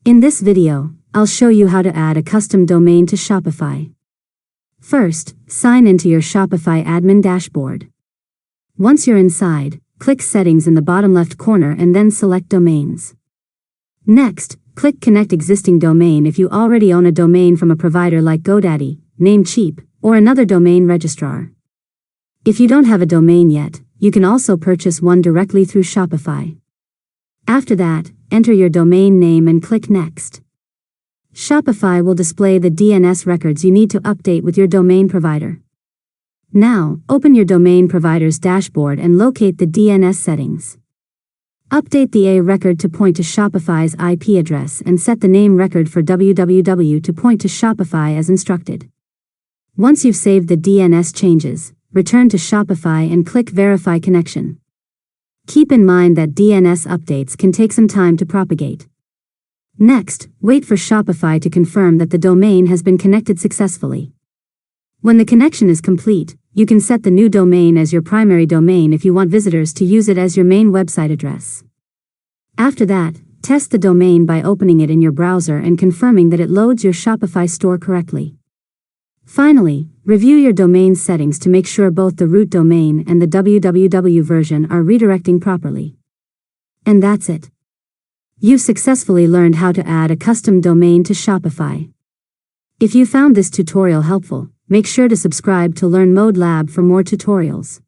In this video, I'll show you how to add a custom domain to Shopify. First, sign into your Shopify admin dashboard. Once you're inside, click Settings in the bottom left corner and then select Domains. Next, click Connect Existing Domain if you already own a domain from a provider like GoDaddy, Namecheap, or another domain registrar. If you don't have a domain yet, you can also purchase one directly through Shopify. After that, enter your domain name and click Next. Shopify will display the DNS records you need to update with your domain provider. Now, open your domain provider's dashboard and locate the DNS settings. Update the A record to point to Shopify's IP address and set the name record for www to point to Shopify as instructed. Once you've saved the DNS changes, return to Shopify and click Verify Connection. Keep in mind that DNS updates can take some time to propagate. Next, wait for Shopify to confirm that the domain has been connected successfully. When the connection is complete, you can set the new domain as your primary domain if you want visitors to use it as your main website address. After that, test the domain by opening it in your browser and confirming that it loads your Shopify store correctly. Finally, review your domain settings to make sure both the root domain and the www version are redirecting properly. And that's it. You've successfully learned how to add a custom domain to Shopify. If you found this tutorial helpful, make sure to subscribe to Learn Mode Lab for more tutorials.